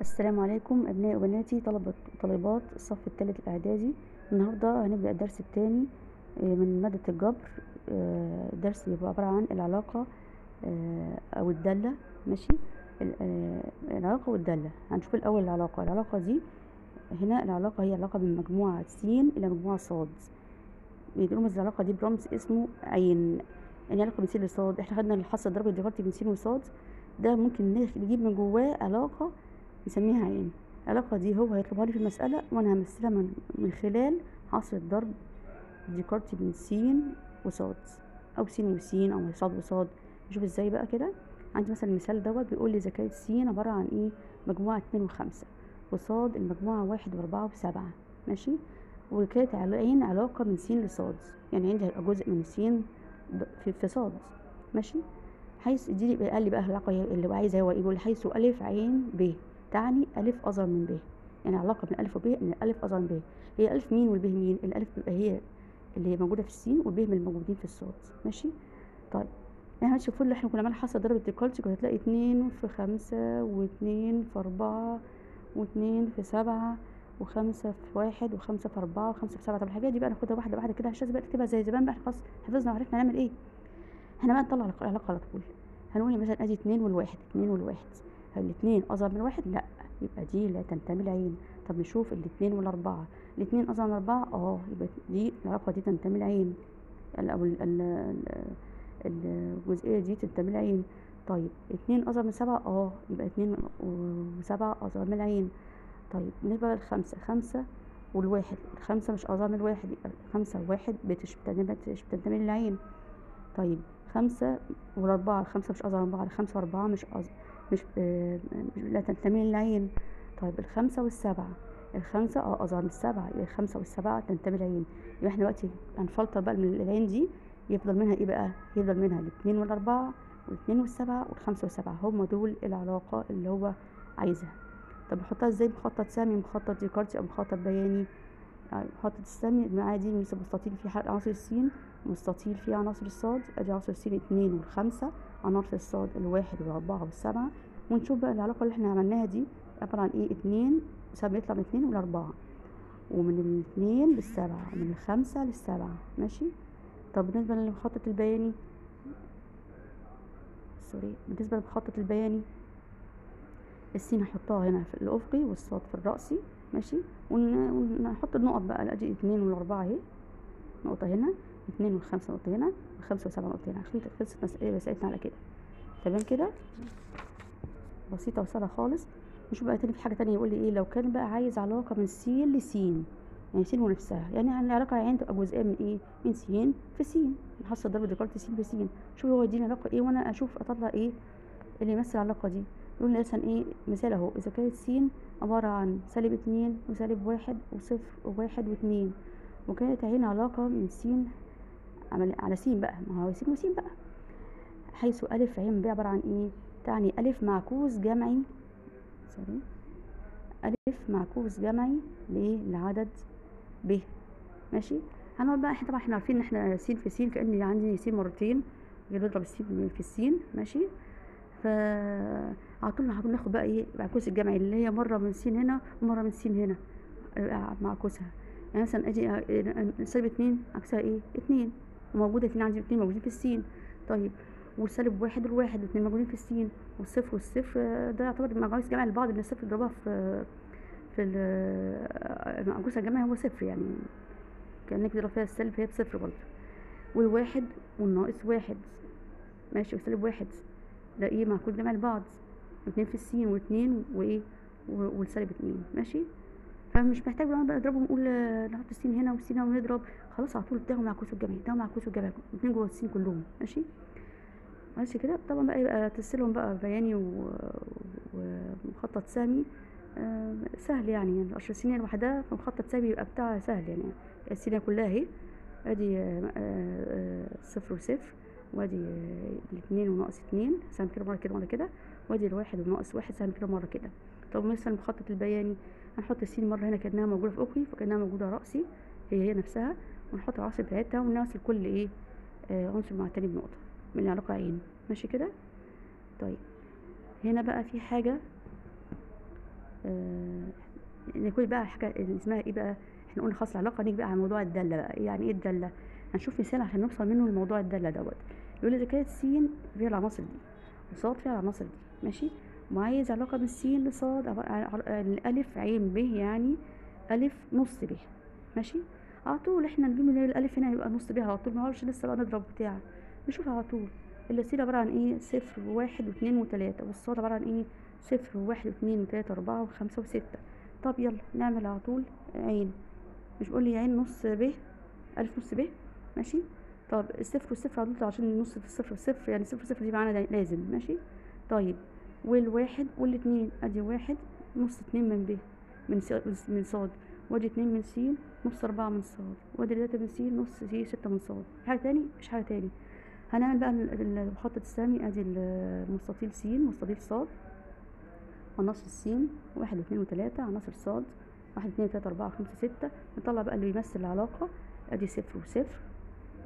السلام عليكم أبنائي وبناتي طالبات الصف الثالث الإعدادي. النهاردة هنبدأ الدرس الثاني من مادة الجبر. درس يبقى عبارة عن العلاقة أو الدالة. ماشي. العلاقة والدالة. هنشوف الأول العلاقة دي. هنا العلاقة هي علاقة من مجموعة س إلى مجموعة ص. بنرمز العلاقة دي برمز اسمه عين. يعني علاقة من س لصاد. احنا خدنا الحصة ضرب الديفولت بين س وصاد، ده ممكن نجيب من جواه علاقة نسميها عين. العلاقة دي هو هيطلبها لي في المسألة وانا همثلها من خلال حاصل الضرب ديكارتي بين س وصاد، او س وس او صاد وصاد. نشوف ازاي بقى كده. عندي مثلا المثال دوت بيقول لي اذا كانت س عبارة عن ايه؟ مجموعة 2 و5، وصاد المجموعة 1 و4 و7. ماشي. وكانت عين علاقة من س لصاد، يعني عندي هيبقى جزء من س في صاد. ماشي. حيث دي قال لي بقى العلاقة اللي هو عايزها هو ايه؟ بيقول حيث أ عين ب تعني ألف أصغر من ب. يعني علاقة بين ألف وب إن الألف أصغر من ب. هي ألف مين والب مين؟ الألف بيبقى هي اللي هي موجودة في السين، والب من الموجودين في الصاد. ماشي. طيب احنا هنشوف اللي احنا كنا عملنا حصة ضرب الديكولتي، كنت هتلاقي 2 في 5 و2 في 4 و2 في 7 و5 في 1 و5 في 4 و5 في 7. طب الحاجات دي بقى ناخدها واحدة واحدة كده، مش لازم بقى نكتبها زي زمان بقى، احنا خلاص حفظنا وعرفنا نعمل ايه. احنا بقى نطلع العلاقة على طول. هنقول مثلا ادي 2 والواحد، 2 والواحد، هل الاتنين اصغر من الواحد؟ لا، يبقى دي لا تنتمي العين. طب نشوف الاتنين والاربعة، الاتنين اصغر من الاربعة، يبقى دي العلاقة دي تنتمي العين، او الجزئية دي تنتمي العين. طيب 2 اصغر من 7، يبقى 2 و7 اصغر من العين. طيب بالنسبة للخمسة، 5 والواحد، 5 مش اصغر من الواحد، يبقى 5 وواحد بتنتمي للعين. طيب 5 والأربعة، 5 مش أصغر من 4، 5 و4 مش لا تنتمي للعين. طيب 5 والسبعة، 5 أصغر من 7، يبقى 5 والسبعة تنتمي للعين. يبقى احنا دلوقتي هنفلتر بقى من العين دي، يفضل منها ايه بقى؟ يفضل منها الاتنين والأربعة والاتنين والسبعة والخمسة والسبعة، هم دول العلاقة اللي هو عايزها. طب نحطها ازاي؟ مخطط سامي، مخطط ديكارتي، أو مخطط بياني. مخطط السامي عادي بنرسم مستطيل فيه عناصر السين، مستطيل فيه عناصر الصاد. ادي عناصر السين 2 و5، عناصر الصاد 1 و4 و7. ونشوف بقى العلاقة اللي احنا عملناها دي عبارة عن ايه. 2 سهم يطلع من 2 ل4، ومن 2 ل7، ومن 5 ل7. ماشي. طب بالنسبة للمخطط البياني، بالنسبة للمخطط البياني، السين هحطها هنا في الأفقي والصاد في الرأسي. ماشي. ونحط النقط بقى، ادي 2 والأربعة اهي، نقطة هنا، 2 و5 نقطة هنا، و5 و7 نقطة هنا. خلصت مسألتنا على كده. تمام كده، بسيطة وسهلة خالص. نشوف بقى تاني في حاجة تانية. يقول لي ايه لو كان بقى عايز علاقة من س لس، يعني س ونفسها، يعني العلاقة عين تبقى جزئية من ايه؟ من س في س. نحصل ضرب ديكارت س في س. شوف هو يديني علاقة ايه وانا اشوف اطلع ايه اللي يمثل العلاقة دي. يقول لي مثلا ايه مثال اهو، اذا كانت س عبارة عن -2 و-1 و0 و1 و2، وكانت عين علاقة من س على س بقى، ما هو س وس بقى، حيث أ عين ب عبارة عن ايه؟ تعني أ معكوس جمعي، أ معكوس جمعي لعدد ب. ماشي. هنقعد بقى، احنا طبعا احنا عارفين ان احنا س في س، كأني عندي س مرتين، بنضرب الس في السين. ماشي. على طول ناخد بقى ايه معكوس الجمعي، اللي هي مرة من س هنا ومرة من س هنا معكوسها. يعني مثلا ادي -2 عكسها ايه؟ 2، وموجودة 2 عندي، 2 موجودين في السين. طيب -1 والواحد، و2 موجودين في السين، والصفر والصفر ده يعتبر معكوس جمع لبعض، ان الصفر ضربها في معكوس الجمع هو صفر، يعني كأنك ضرب فيها السالب فهي بصفر برضه. والواحد والناقص واحد، ماشي، وسالب 1 ده ايه؟ معكوس جمع لبعض، 2 في السين و2 وايه والسالب 2. ماشي. فمش محتاج بقى نضربه ونقول نحط السين هنا والسين هنا ونضرب، خلاص على طول ده معكوس الجمع، ده معكوس الجمع، الاثنين جوه السين كلهم. ماشي. ماشي كده. طبعا بقى يبقى تسلهم بقى بياني ومخطط سامي سهل، يعني القشر السينية لوحدها في مخطط سامي يبقى بتاعها سهل. يعني السينية كلها اهي، ادي 0 و0، وادي 2 وناقص 2 سهم كده مرة كده مرة كده، وادي 1 وناقص 1 سهم كده مرة كده. طب مثلا المخطط البياني، هنحط السين مرة هنا كأنها موجودة في أفقي، فكأنها موجودة رأسي، هي نفسها، ونحط العناصر بتاعتها ونوصل كل ايه عنصر مع التاني بنقطة من العلاقة عين. ماشي كده. طيب هنا بقى في حاجة نقول بقى حاجة اللي اسمها ايه بقى. احنا قلنا خلاص العلاقة، نيجي بقى على موضوع الدالة بقى. يعني ايه الدالة؟ هنشوف مثال عشان نوصل منه لموضوع الدالة دوت. يقول لي إذا كانت س فيها العناصر دي وصاد فيها العناصر دي، ماشي، وعايز علاقة من س لصاد، الألف عين ب، يعني ألف نص ب، ماشي. على طول احنا نجيب من الألف هنا يبقى نص ب على طول، منعرفش لسه بقى نضرب بتاع، نشوف على طول. الس عبارة عن ايه؟ صفر وواحد واتنين وتلاتة، والصاد عبارة عن ايه؟ صفر وواحد واتنين وتلاتة وأربعة وخمسة وستة. طب يلا نعمل على طول عين. مش بقول لي عين نص ب، ألف نص ب، ماشي. طب الصفر والصفر على طول عشان النص في الصفر والصفر، يعني صفر صفر دي معانا لازم، ماشي. طيب والواحد والاتنين، ادي واحد نص اتنين من ب، من صاد، وادي اتنين من س نص أربعة من صاد، وادي تلاتة من س نص ستة من صاد. حاجة تاني؟ مفيش حاجة تاني. هنعمل بقى المخطط السهمي. ادي المستطيل س، مستطيل صاد، عناصر س واحد واتنين وتلاتة، عناصر صاد واحد اتنين وتلاتة أربعة خمسة ستة. نطلع بقى اللي بيمثل العلاقة. ادي صفر وصفر،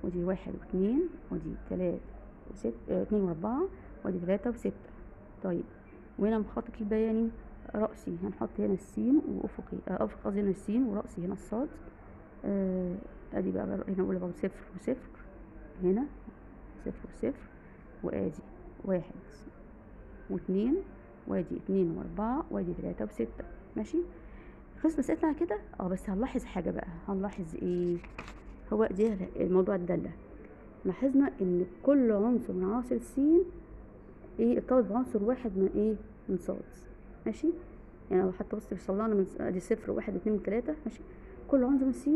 ودي واحد واتنين، ودي تلاتة وستة، اتنين وأربعة، ودي تلاتة وستة. طيب وهنا مخطط البياني رأسي، هنحط هنا السين وأفقي، أفق قصدي هنا السين، ورأسي هنا الصاد. ادي بقى هنا نقول برضه صفر وصفر، هنا صفر وصفر، وادي واحد واتنين، وادي اتنين وأربعة، وادي تلاتة وستة، ماشي. خلص مسألتنا على كده. بس هنلاحظ حاجة بقى. هنلاحظ ايه؟ هو دي موضوع الدالة. لاحظنا ان كل عنصر من عناصر س ايه ارتبط بعنصر واحد من ايه؟ من صاد، ماشي. يعني لو حتى بص بيصلنا من ادي صفر وواحد واتنين وتلاتة، ماشي. كل عنصر من س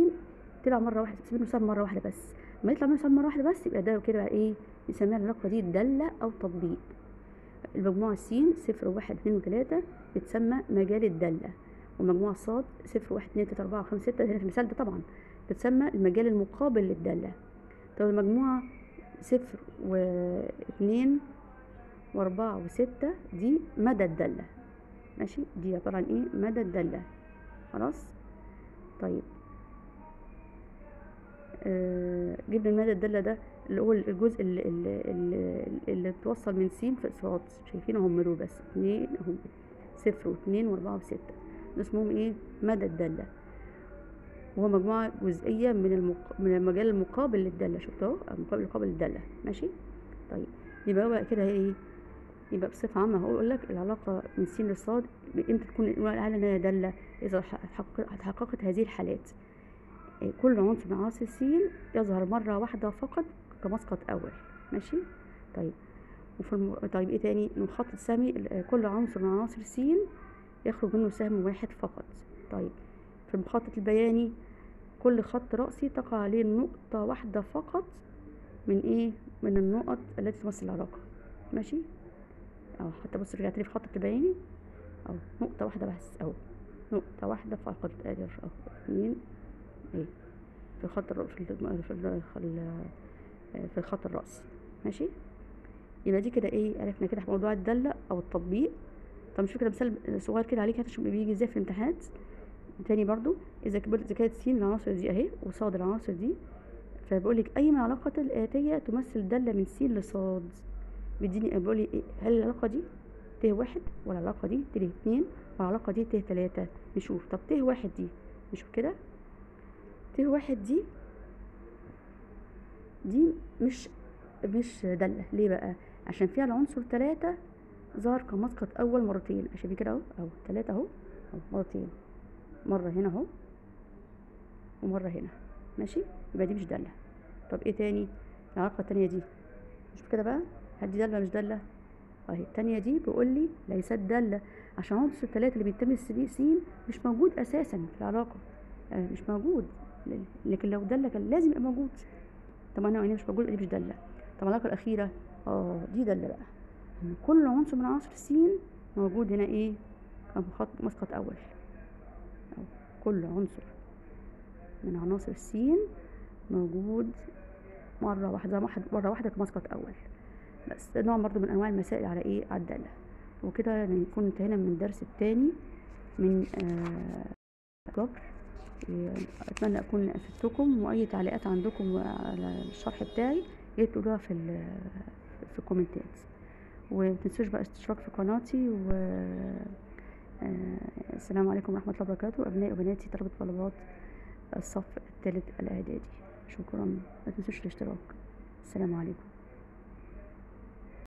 طلع مرة واحدة، منه سهم مرة واحدة بس. لما يطلع منه سهم مرة واحدة بس، يبقى ده كده بقى ايه؟ يسميها العلاقة دي دالة أو تطبيق. المجموعة س صفر وواحد اتنين وتلاتة بتسمى مجال الدالة، ومجموعة صاد صفر واحد اتنين تلاتة أربعة خمسة ستة، هنا في المثال ده طبعا بتسمى المجال المقابل للدالة. طب المجموعة صفر واتنين وأربعة وستة دي مدى الدالة، ماشي. دي عبارة عن ايه؟ مدى الدالة. خلاص. طيب جبنا المدى الدالة ده اللي هو الجزء اللي توصل من س في صاد، شايفين هم دول بس اتنين اهم، صفر واتنين وأربعة وستة، ده اسمهم ايه؟ مدى الدالة. وهو مجموعة جزئية من المجال المقابل للدالة، شفتوا المقابل للدالة، ماشي. طيب يبقى بقى كده ايه؟ يبقى بصفة عامة هقول لك العلاقة من س لصاد امتى تكون نقول عليها انها دالة؟ إذا اتحققت هذه الحالات: كل عنصر من عناصر س يظهر مرة واحدة فقط كمسقط أول، ماشي. طيب طيب ايه تاني؟ المخطط السهمي كل عنصر من عناصر س يخرج منه سهم واحد فقط. طيب في المخطط البياني كل خط رأسي تقع عليه نقطة واحدة فقط من ايه؟ من النقط التي تمثل العلاقة، ماشي. او حتى بص رجعت لي في خط البياني، او نقطة واحدة بس، او نقطة واحدة فقط، ادي اهو اتنين ايه في خط في الخط الرأسي، ماشي. يبقى دي كده ايه؟ عرفنا كده موضوع الدالة او التطبيق. طب مش فكرة مثال صغير كده عليك هتشوف بيجي ازاي في الامتحانات تاني برضو. اذا كانت س العناصر دي اهي وصاد العناصر دي، فبقول لك اي من العلاقات الآتية تمثل دالة من س لصاد. بيديني بيقول لي إيه؟ هل العلاقة دي ت واحد، ولا العلاقة دي ت اتنين، ولا العلاقة دي ت تلاتة؟ نشوف. طب ت واحد دي، نشوف كده. ت واحد دي مش دالة. ليه بقى؟ عشان فيها العنصر تلاتة ظهر كمسقط أول مرتين، عشان كده اهو تلاتة اهو مرتين، مرة هنا اهو ومرة هنا، ماشي. يبقى دي مش دالة. طب ايه تاني؟ العلاقة التانية دي، نشوف كده بقى، هل دي دالة ولا مش دالة؟ اهي التانية دي بيقول لي ليست دالة، عشان عنصر التلاتة اللي بينتمي س مش موجود أساسا في العلاقة، مش موجود. لكن لو دالة كان لازم يبقى موجود. طب أنا مش موجود، دي مش دالة. طب العلاقة الأخيرة دي دالة بقى، إن كل عنصر من عناصر س موجود هنا ايه؟ خط مسقط أول، أو كل عنصر من عناصر س موجود مرة واحدة كمسقط أول. بس ده نوع برضو من أنواع المسائل على ايه؟ على الدالة. وكده نكون انتهينا من الدرس الثاني من جبر. اتمنى اكون افدتكم، واي تعليقات عندكم على الشرح بتاعي يا ريت تقولوها في الكومنتات. ومتنسوش بقى اشتراك في قناتي و السلام عليكم ورحمة الله وبركاته، أبنائي وبناتي طلبة وطلبات الصف الثالث الإعدادي. شكرا، ما تنسوش الاشتراك. السلام عليكم.